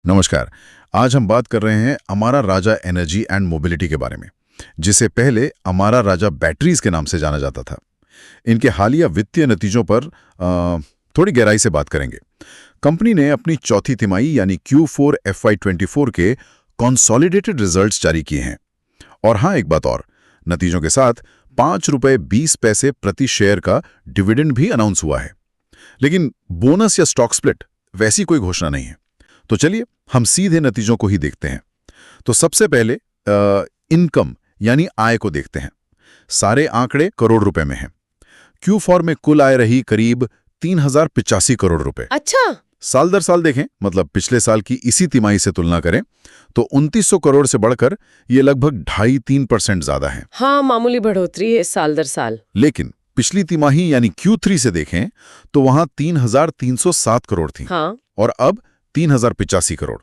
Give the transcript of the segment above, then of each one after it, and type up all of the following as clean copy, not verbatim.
नमस्कार। आज हम बात कर रहे हैं Amara Raja energy and mobility के बारे में, जिसे पहले अमारा राजा बैटरीज के नाम से जाना जाता था। इनके हालिया वित्तीय नतीजों पर थोड़ी गहराई से बात करेंगे। कंपनी ने अपनी चौथी तिमाही यानी Q4 FY24 के कंसोलिडेटेड रिजल्ट्स जारी किए हैं। और हाँ, एक बात और, नतीजों के साथ ₹5.20 प्रति शेयर का डिविडेंड भी अनाउंस हुआ है। लेकिन बोनस या स्टॉक स्प्लिट वैसी कोई घोषणा नहीं है। तो चलिए हम सीधे नतीजों को ही देखते हैं। तो सबसे पहले इनकम यानी आय को देखते हैं। सारे आंकड़े करोड़ रुपए में हैं। Q4 में कुल आय रही करीब 3085 करोड़ रुपए। अच्छा। साल दर साल देखें, मतलब पिछले साल की इसी तिमाही से तुलना करें तो 2900 करोड़ से बढ़कर ये लगभग 2.5-3% ज्यादा है। हाँ, मामूली बढ़ोतरी है साल दर साल। लेकिन पिछली तिमाही यानी Q3 से देखें तो वहां 3307 करोड़ थी। हाँ। और अब 3085 करोड़।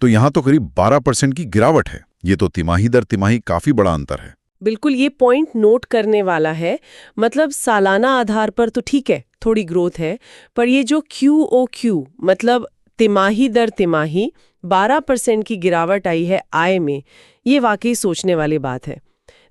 तो यहां तो करीब 12% की गिरावट है। ये तो तिमाही दर तिमाही काफी बड़ा अंतर है। बिल्कुल, ये पॉइंट नोट करने वाला है। मतलब सालाना आधार पर तो ठीक है, थोड़ी ग्रोथ है, पर ये जो QOQ मतलब तिमाही दर तिमाही 12% की गिरावट आई है आय में, ये वाकई सोचने वाली बात है।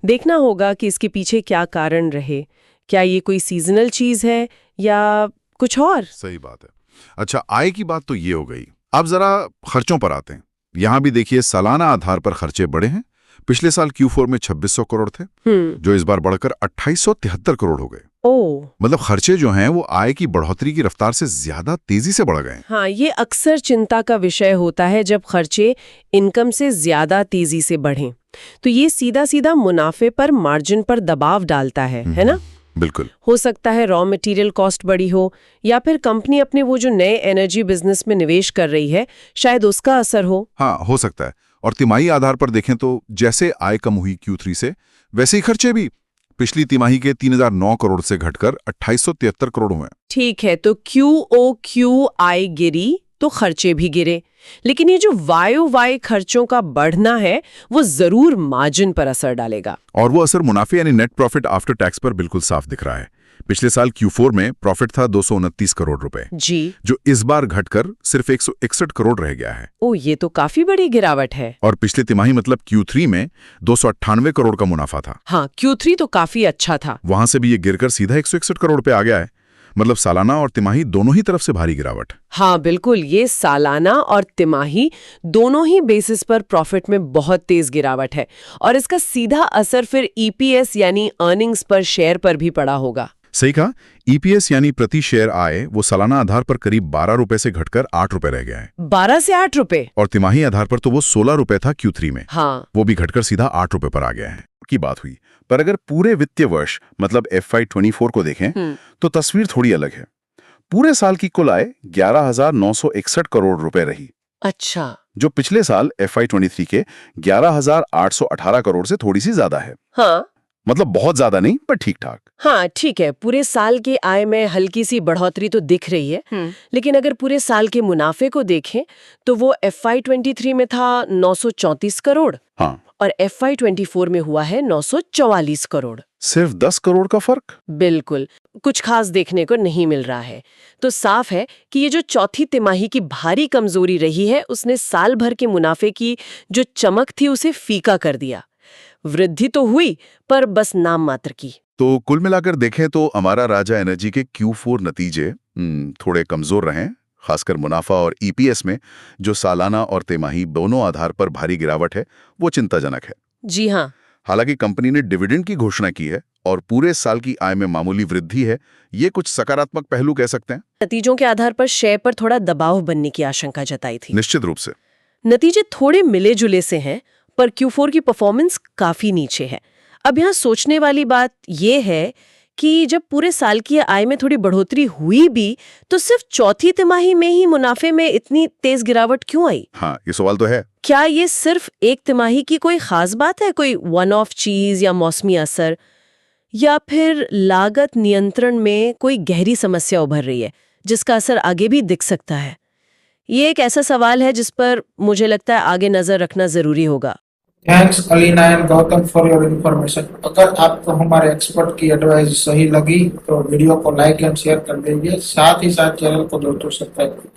देखना होगा कि इसके पीछे क्या कारण रहे। क्या ये कोई सीजनल चीज है या कुछ और? सही बात है। अच्छा, आय की बात तो ये हो गई। अब जरा खर्चों पर आते हैं। यहां भी देखिए, सालाना आधार पर खर्चे बढ़े हैं। पिछले साल Q4 में 2600 करोड़ थे, जो इस बार बढ़कर 2873 करोड़ हो गए। ओह, मतलब खर्चे जो हैं वो आय की बढ़ोतरी की रफ्तार से ज्यादा तेजी से बढ़ गए। हाँ, ये अक्सर चिंता का विषय होता है जब खर्चे इनकम से ज्यादा तेजी से बढ़ें। तो ये सीधा सीधा मुनाफे पर, मार्जिन पर दबाव डालता है ना? बिल्कुल। हो सकता है रॉ मटेरियल कॉस्ट बढ़ी हो, या फिर कंपनी अपने वो जो नए एनर्जी बिजनेस में निवेश कर रही है, शायद उसका असर हो। हाँ, हो सकता है। और तिमाही आधार पर देखें तो जैसे आय कम हुई Q3 से, वैसे ही खर्चे भी पिछली तिमाही के 3009 करोड़ से घटकर 2873 करोड़ हुए। ठीक है, तो QOQ आय गिरी तो खर्चे भी गिरे, लेकिन ये जो YOY खर्चों का बढ़ना है वो जरूर मार्जिन पर असर डालेगा। और वो असर मुनाफे यानी नेट प्रॉफिट आफ्टर टैक्स पर बिल्कुल साफ दिख रहा है। पिछले साल Q4 में प्रॉफिट था 229 करोड़ रुपए, जी, जो इस बार घटकर सिर्फ 161 करोड़ रह गया है। ओ, ये तो काफी बड़ी गिरावट है। और पिछली तिमाही मतलब Q3 में 298 करोड़ का मुनाफा था। हाँ, Q3 तो काफी अच्छा था। वहां से भी ये गिरकर सीधा 161 करोड़ पे आ गया है। मतलब सालाना और तिमाही दोनों ही तरफ से भारी गिरावट। हाँ बिल्कुल, ये सालाना और तिमाही दोनों ही बेसिस पर प्रॉफिट में बहुत तेज गिरावट है, और इसका सीधा असर फिर EPS यानी अर्निंग्स पर शेयर पर भी पड़ा होगा। सही कहा। EPS यानी प्रति शेयर आय वो सालाना आधार पर करीब 12 रुपए से घटकर 8 रुपए रह गया है। 12 से 8 रुपए? और तिमाही आधार पर तो वो 16 रुपए था Q3 में। हाँ, वो भी घटकर सीधा 8 रुपए पर आ गया है की बात हुई। पर अगर पूरे वित्तीय वर्ष मतलब FY24 को देखें तो तस्वीर थोड़ी अलग है। पूरे साल की कुल आय 11,961 करोड़ रुपए रही। अच्छा, जो पिछले साल FY23 के 11,818 करोड़ से थोड़ी सी ज्यादा है। हाँ मतलब बहुत ज्यादा नहीं, पर ठीक ठाक। हाँ, ठीक है, पूरे साल की आय में हल्की सी बढ़ोतरी तो दिख रही है। लेकिन अगर पूरे साल के मुनाफे को देखें तो वो FY23 में था 934 करोड़। हाँ, और FY24 में हुआ है 944 करोड़। सिर्फ 10 करोड़ का फर्क। बिल्कुल, कुछ खास देखने को नहीं मिल रहा है। तो साफ है कि ये जो चौथी तिमाही की भारी कमजोरी रही है, उसने साल भर के मुनाफे की जो चमक थी उसे फीका कर दिया। वृद्धि तो हुई, पर बस नाम मात्र की। तो कुल मिलाकर देखें तो अमारा राजा एनर्जी के Q4 नतीजे थोड़े कमजोर रहे, खासकर मुनाफा और EPS में जो सालाना और तिमाही दोनों आधार पर भारी गिरावट है, वो चिंताजनक है। जी हाँ। हालांकि कंपनी ने डिविडेंड की घोषणा की है और पूरे साल की आय में मामूली वृद्धि है, ये कुछ सकारात्मक पहलू कह सकते हैं। नतीजों के आधार पर शेयर पर थोड़ा दबाव बनने की आशंका जताई थी। निश्चित रूप से। नतीजे थोड़े मिले जुले से हैं, पर Q4 की परफॉर्मेंस काफी नीचे है। अब यहाँ सोचने वाली बात यह है कि जब पूरे साल की आय में थोड़ी बढ़ोतरी हुई भी, तो सिर्फ चौथी तिमाही में ही मुनाफे में इतनी तेज गिरावट क्यों आई? हाँ, ये सवाल तो है। क्या ये सिर्फ एक तिमाही की कोई खास बात है, कोई वन ऑफ चीज या मौसमी असर, या फिर लागत नियंत्रण में कोई गहरी समस्या उभर रही है जिसका असर आगे भी दिख सकता है? ये एक ऐसा सवाल है जिस पर मुझे लगता है आगे नजर रखना जरूरी होगा। Thanks Alina and Gautam for your information. अगर आपको हमारे एक्सपर्ट की एडवाइस सही लगी तो वीडियो को लाइक एंड शेयर कर दीजिए, साथ ही साथ चैनल को दोस्तों सब्सक्राइब